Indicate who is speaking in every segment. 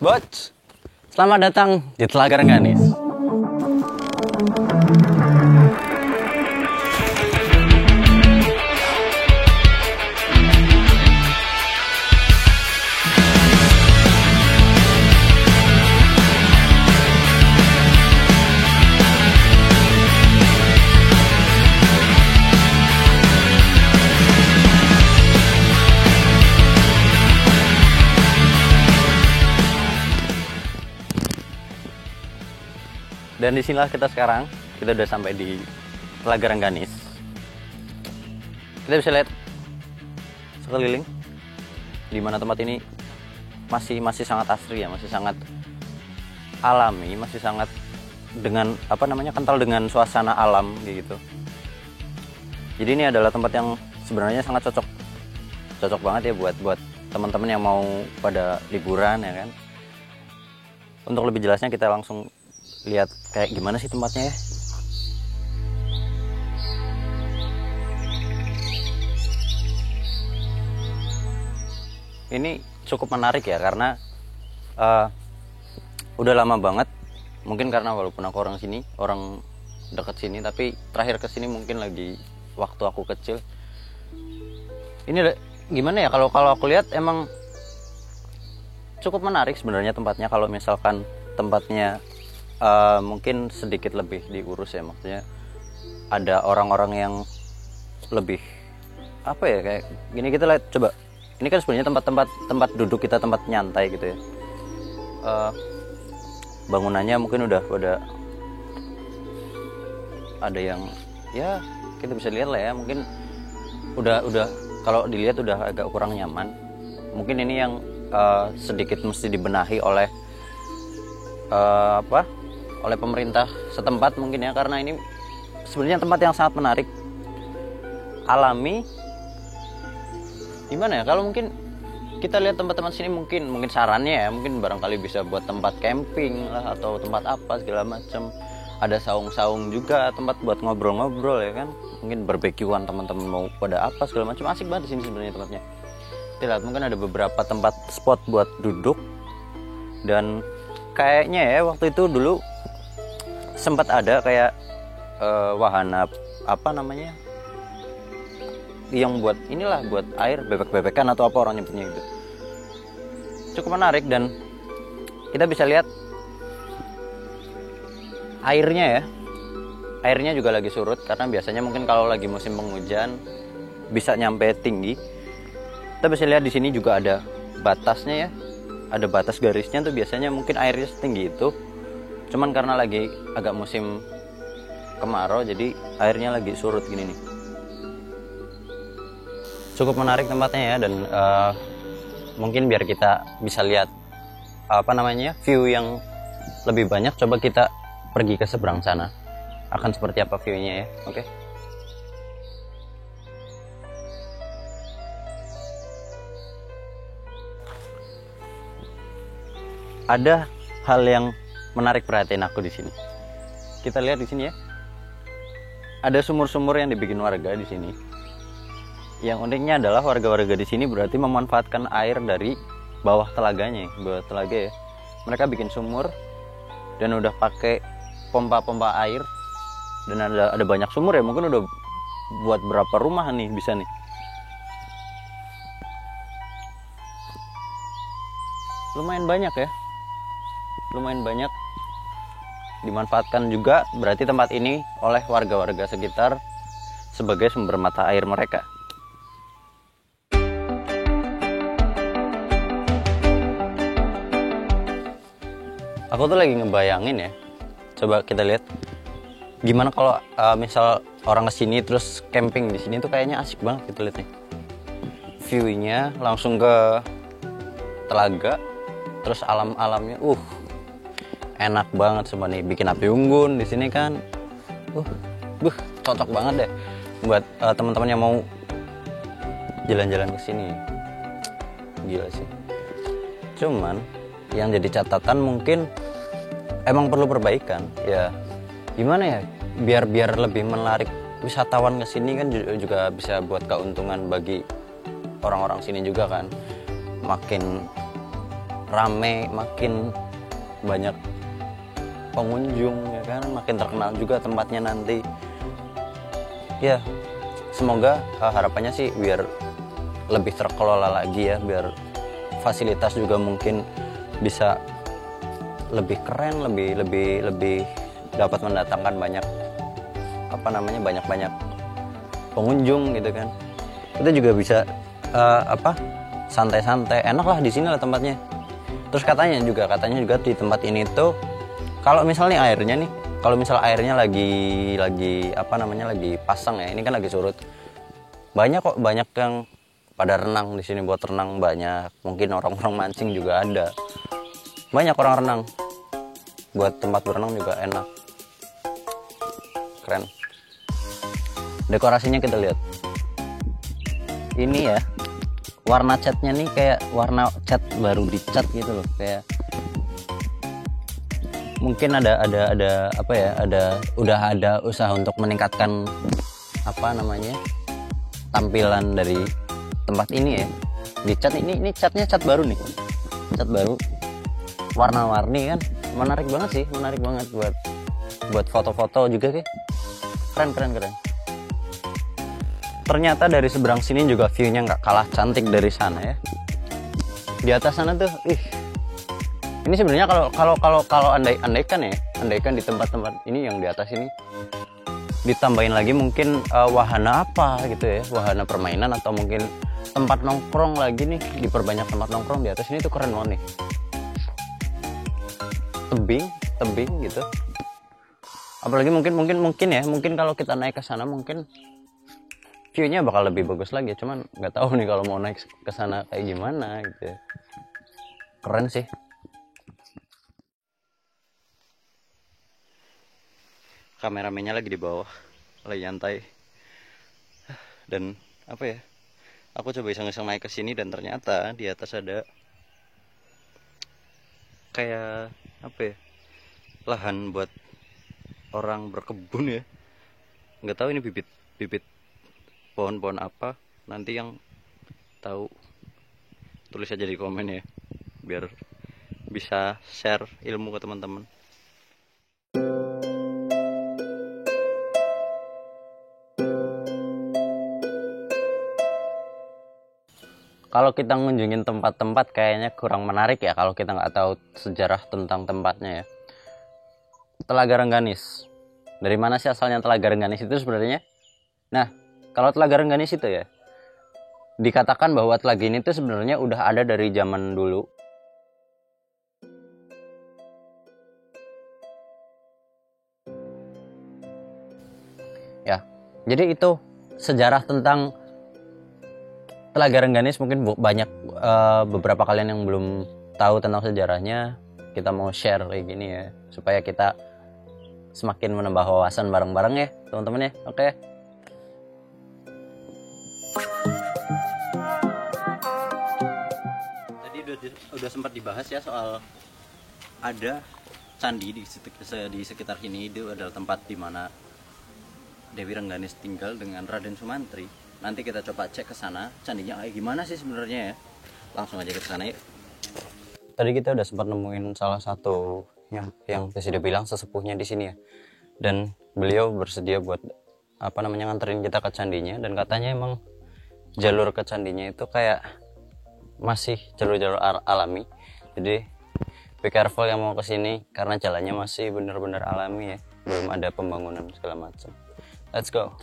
Speaker 1: Bots, selamat datang di Telaga Rengganis. Dan disinilah kita sekarang, kita udah sampai di Telaga Rengganis. Kita bisa lihat sekeliling, di mana tempat ini masih sangat asri ya, masih sangat alami, masih sangat dengan kental dengan suasana alam gitu. Jadi ini adalah tempat yang sebenarnya sangat cocok banget ya buat teman-teman yang mau pada liburan ya kan. Untuk lebih jelasnya kita langsung lihat kayak gimana sih tempatnya ya. Ini cukup menarik ya karena udah lama banget, mungkin karena walaupun aku orang sini, orang dekat sini, tapi terakhir kesini mungkin lagi waktu aku kecil. Ini gimana ya, kalau aku lihat emang cukup menarik sebenarnya tempatnya. Kalau misalkan tempatnya mungkin sedikit lebih diurus ya, maksudnya ada orang-orang yang lebih kayak gini. Kita lihat coba, ini kan sebenarnya tempat duduk kita, tempat nyantai gitu ya. Bangunannya mungkin udah ada yang ya kita bisa lihat lah ya, mungkin udah kalau dilihat udah agak kurang nyaman. Mungkin ini yang sedikit mesti dibenahi oleh oleh pemerintah setempat mungkin ya, karena ini sebenarnya tempat yang sangat menarik, alami. Gimana ya, kalau mungkin kita lihat tempat-tempat sini mungkin sarannya ya, mungkin barangkali bisa buat tempat camping lah atau tempat apa segala macam. Ada saung-saung juga, tempat buat ngobrol-ngobrol ya kan, mungkin barbekyuan teman-teman mau pada apa segala macam. Asik banget di sini sebenarnya tempatnya. Kita lihat mungkin ada beberapa tempat spot buat duduk, dan kayaknya ya waktu itu dulu sempat ada kayak wahana yang buat inilah, buat air, bebek-bebekan atau apa orang nyebutnya gitu. Cukup menarik, dan kita bisa lihat airnya juga lagi surut, karena biasanya mungkin kalau lagi musim penghujan bisa nyampe tinggi. Kita bisa lihat di sini juga ada batasnya ya, ada batas garisnya tuh, biasanya mungkin airnya setinggi itu. Cuman karena lagi agak musim kemarau, jadi airnya lagi surut gini nih. Cukup menarik tempatnya ya, dan mungkin biar kita bisa lihat view yang lebih banyak, coba kita pergi ke seberang sana. Akan seperti apa view-nya ya. Oke. Ada hal yang menarik perhatian aku di sini. Kita lihat di sini ya. Ada sumur-sumur yang dibikin warga di sini. Yang uniknya adalah warga-warga di sini berarti memanfaatkan air dari bawah telaganya, bawah telaga ya. Mereka bikin sumur dan udah pakai pompa-pompa air, dan ada banyak sumur ya, mungkin udah buat berapa rumah nih bisa nih. Lumayan banyak ya. Lumayan banyak dimanfaatkan juga berarti tempat ini oleh warga-warga sekitar sebagai sumber mata air mereka. Aku tuh lagi ngebayangin ya, coba kita lihat gimana kalau misal orang kesini terus camping di sini tuh, kayaknya asik banget kita lihat nih. View-nya langsung ke telaga, terus alam-alamnya enak banget semua nih. Bikin api unggun di sini kan, cocok banget deh buat teman-teman yang mau jalan-jalan ke sini. Gila sih. Cuman yang jadi catatan mungkin emang perlu perbaikan ya. Gimana ya, biar lebih menarik wisatawan ke sini kan, juga bisa buat keuntungan bagi orang-orang sini juga kan. Makin rame, makin banyak pengunjung ya kan, makin terkenal juga tempatnya nanti. Ya, semoga harapannya sih biar lebih terkelola lagi ya, biar fasilitas juga mungkin bisa lebih keren, lebih dapat mendatangkan banyak banyak pengunjung gitu kan. Kita juga bisa santai-santai, enak lah di sini lah tempatnya. Terus katanya juga di tempat ini tuh kalau misalnya airnya lagi lagi pasang ya, ini kan lagi surut. Banyak yang pada renang di sini, buat renang banyak. Mungkin orang-orang mancing juga ada. Banyak orang renang. Buat tempat berenang juga enak. Keren. Dekorasinya kita lihat. Ini ya. Warna catnya nih kayak warna cat baru dicat gitu loh, kayak mungkin udah ada usaha untuk meningkatkan tampilan dari tempat ini ya. Dicat ini catnya cat baru nih. Cat baru. Warna-warni kan. Menarik banget buat foto-foto juga sih. Keren. Ternyata dari seberang sini juga view-nya nggak kalah cantik dari sana ya. Di atas sana tuh, ini sebenarnya kalau andaikan di tempat-tempat ini yang di atas ini ditambahin lagi mungkin wahana apa gitu ya, wahana permainan atau mungkin tempat nongkrong lagi nih, diperbanyak tempat nongkrong di atas ini tuh keren banget nih. Tebing gitu. Apalagi mungkin kalau kita naik ke sana mungkin view-nya bakal lebih bagus lagi. Cuman nggak tahu nih kalau mau naik ke sana kayak gimana gitu ya. Keren sih. Kameramennya lagi di bawah, lagi nyantai. Dan aku coba iseng-iseng naik ke sini dan ternyata di atas ada kayak lahan buat orang berkebun ya. Nggak tahu ini bibit pohon-pohon apa. Nanti yang tahu tulis aja di komen ya, biar bisa share ilmu ke teman-teman. Kalau kita ngunjungin tempat-tempat kayaknya kurang menarik ya kalau kita nggak tahu sejarah tentang tempatnya ya. Telaga Rengganis. Dari mana sih asalnya Telaga Rengganis itu sebenarnya? Nah, kalau Telaga Rengganis itu ya, dikatakan bahwa telaga ini tuh sebenarnya udah ada dari zaman dulu. Ya, jadi itu sejarah tentang Telaga Rengganis. Mungkin banyak beberapa kalian yang belum tahu tentang sejarahnya. Kita mau share kayak gini ya, supaya kita semakin menambah wawasan bareng-bareng ya teman-teman ya. Oke. Tadi udah sempat dibahas ya soal ada candi di sekitar sini. Itu adalah tempat di mana Dewi Rengganis tinggal dengan Raden Sumantri. Nanti kita coba cek ke sana, candinya kayak gimana sih sebenarnya ya. Langsung aja ke sana yuk. Tadi kita udah sempat nemuin salah satu yang bisa dibilang sesepuhnya di sini ya. Dan beliau bersedia buat nganterin kita ke candinya, dan katanya emang jalur ke candinya itu kayak masih jalur-jalur alami. Jadi be careful yang mau ke sini karena jalannya masih benar-benar alami ya. Belum ada pembangunan segala macam. Let's go.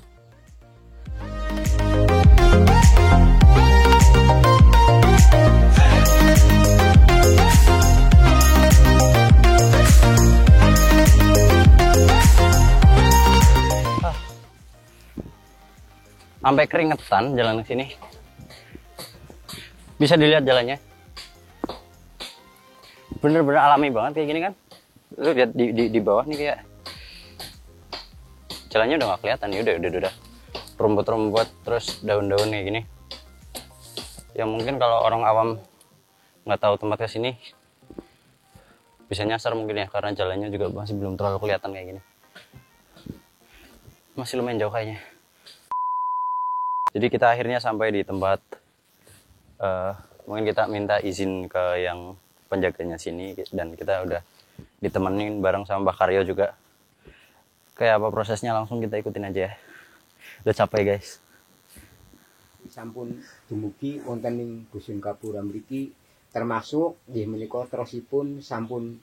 Speaker 1: Sampai keringetan jalan ke sini. Bisa dilihat jalannya. Bener-bener alami banget kayak gini kan. Lu lihat di bawah nih kayak jalannya udah nggak kelihatan ya, udah rumput-rumput terus daun-daun kayak gini. Yang mungkin kalau orang awam nggak tahu tempat ke sini bisa nyasar mungkin ya, karena jalannya juga masih belum terlalu kelihatan kayak gini. Masih lumayan jauh kayaknya. Jadi kita akhirnya sampai di tempat, mungkin kita minta izin ke yang penjaganya sini, dan kita udah ditemenin bareng sama Mbak Karyo juga. Kayak apa prosesnya langsung kita ikutin aja ya. Udah capek guys.
Speaker 2: Sampun dumugi wonten ing Dusun Gapura mriki, termasuk nggih menika terosipun sampun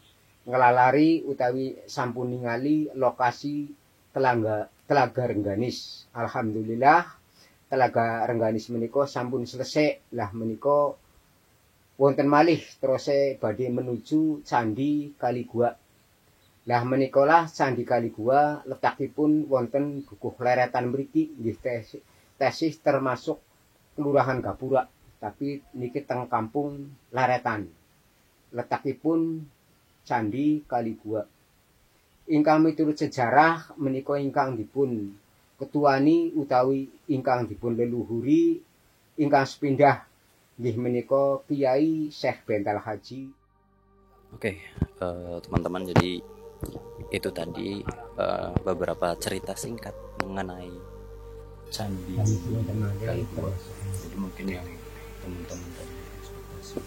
Speaker 2: ngelalari utawi sampun ningali lokasi Telaga Rengganis. Alhamdulillah Telaga Rengganis menika sampun selesai. Lah menika wonten malih terus badhe menuju Candi Kaligua. Lah menika lah Candi Kaligua letakipun wonten dukuh leretan mriki nggih tesih termasuk Kelurahan Gapura, tapi niki teng kampung Laretan. Letakipun Candi Kaligua. Ingkang miturut sejarah menika ingkang dipun ketuani utawi ingkang dipun leluhuri ingkang sepindah nggih menika Kiai Syekh Bental Haji.
Speaker 1: Oke, teman-teman, jadi itu tadi beberapa cerita singkat mengenai Candi Kaligua. Jadi mungkin yang teman-teman tadi ekspektasi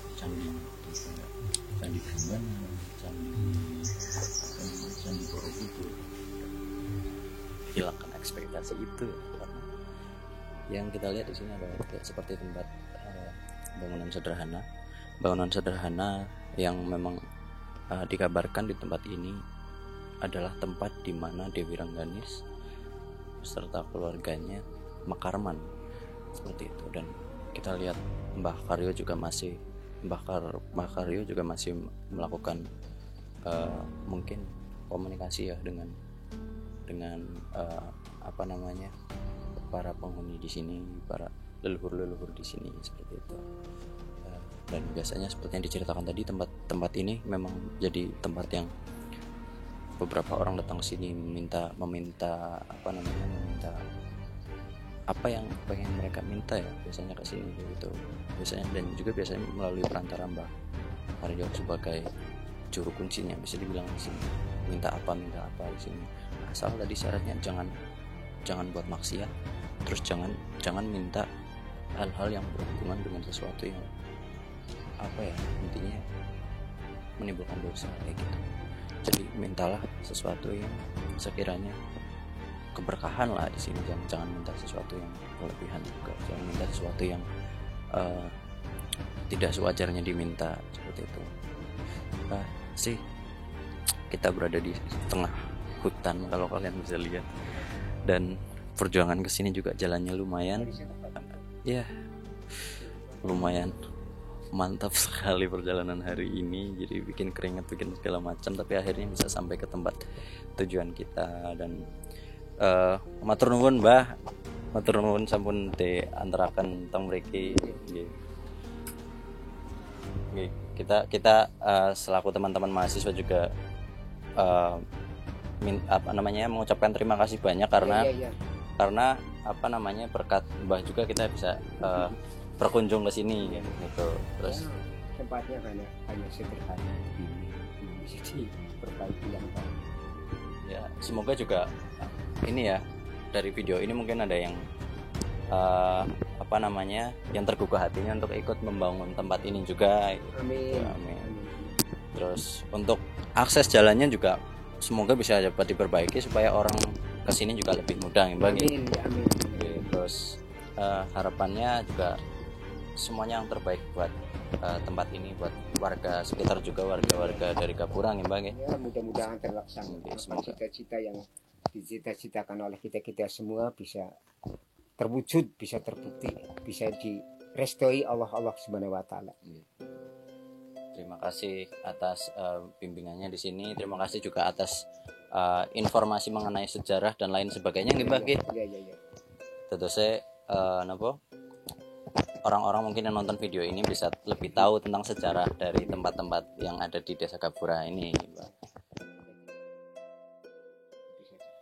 Speaker 1: Candi Prambanan, Candi Borobudur, hilangkan ekspektasi itu, karena yang kita lihat di sini adalah seperti tempat bangunan sederhana yang memang dikabarkan di tempat ini adalah tempat di mana Dewi Rengganis beserta keluarganya mekarman seperti itu. Dan kita lihat Mbah Karyo juga masih melakukan mungkin komunikasi ya dengan para penghuni di sini, para leluhur di sini seperti itu. Dan biasanya seperti yang diceritakan tadi, tempat ini memang jadi tempat yang beberapa orang datang ke sini meminta apa yang pengen mereka minta ya, biasanya ke sini gitu. Dan juga biasanya melalui perantara Mbah Karyo sebagai juru kuncinya, bisa dibilang di sini. Minta apa di sini. Asal tadi syaratnya jangan buat maksiat, terus jangan minta hal-hal yang berhubungan dengan sesuatu yang intinya menimbulkan dosa kayak gitu. Jadi mintalah sesuatu yang sekiranya keberkahan lah di sini. Jangan minta sesuatu yang kelebihan juga. Jangan minta sesuatu yang tidak sewajarnya diminta seperti itu. Kita berada di tengah hutan kalau kalian bisa lihat, dan perjuangan kesini juga jalannya lumayan mantap sekali perjalanan hari ini. Jadi bikin keringat, bikin segala macam, tapi akhirnya bisa sampai ke tempat tujuan kita. Dan matur nuwun Mbah, matur nuwun sampun diantaraken teng mriki. Kita selaku teman-teman mahasiswa juga mengucapkan terima kasih banyak karena berkat Mbah juga kita bisa berkunjung ke sini gitu. Terus
Speaker 2: tempatnya hanya sederhana ini sih perbaiki yang
Speaker 1: ya, semoga juga ini ya, dari video ini mungkin ada yang yang tergugah hatinya untuk ikut membangun tempat ini juga. Amin. Terus untuk akses jalannya juga semoga bisa dapat diperbaiki supaya orang kesini juga lebih mudah ya Bang.
Speaker 2: Amin.
Speaker 1: Terus harapannya juga semuanya yang terbaik buat tempat ini, buat warga sekitar juga, warga dari Gapura ya Bang.
Speaker 2: Ya, mudah-mudahan terlaksana. Cita-cita yang dicita-citakan oleh kita semua bisa terwujud, bisa terbukti, bisa direstui Allah Subhanahu wa taala.
Speaker 1: Terima kasih atas bimbingannya di sini. Terima kasih juga atas informasi mengenai sejarah dan lain sebagainya nggih Mbak.
Speaker 2: Iya.
Speaker 1: Terusnya orang-orang mungkin yang nonton video ini bisa lebih tahu tentang sejarah dari tempat-tempat yang ada di Desa Gapura ini, Mbak.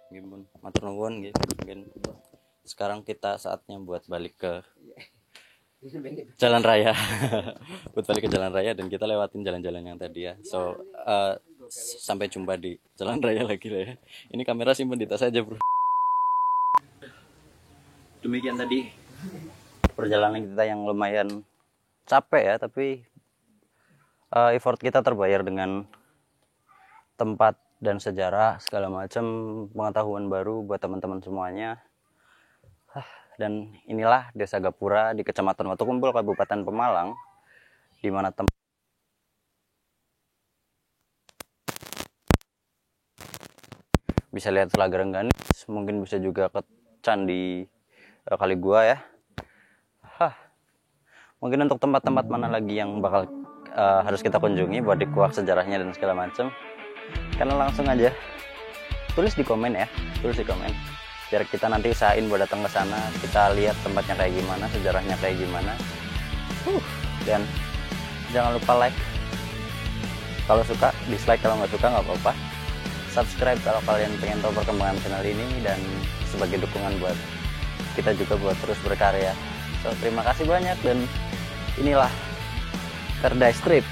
Speaker 1: Gimana? Matur nuwun gitu. Mungkin sekarang kita saatnya buat balik ke jalan raya. Buat balik ke jalan raya dan kita lewatin jalan-jalan yang tadi ya. So sampai jumpa di jalan raya lagi lah ya. Ini kamera simpen di tas aja, Bro. Demikian tadi perjalanan kita yang lumayan capek ya, tapi effort kita terbayar dengan tempat dan sejarah segala macam, pengetahuan baru buat teman-teman semuanya. Dan inilah Desa Gapura di Kecamatan Watukumpul, Kabupaten Pemalang, di mana bisa lihat Telaga Rengganis, mungkin bisa juga ke Candi Kali Gua ya. Mungkin untuk tempat-tempat mana lagi yang bakal harus kita kunjungi buat dikuak sejarahnya dan segala macam, karena langsung aja tulis di komen ya, tulis di komen biar kita nanti usahain buat datang ke sana, kita lihat tempatnya kayak gimana, sejarahnya kayak gimana. Dan jangan lupa like kalau suka, dislike kalau nggak suka nggak apa-apa, subscribe kalau kalian pengen tahu perkembangan channel ini, dan sebagai dukungan buat kita juga buat terus berkarya. So terima kasih banyak, dan inilah Terdai Strip.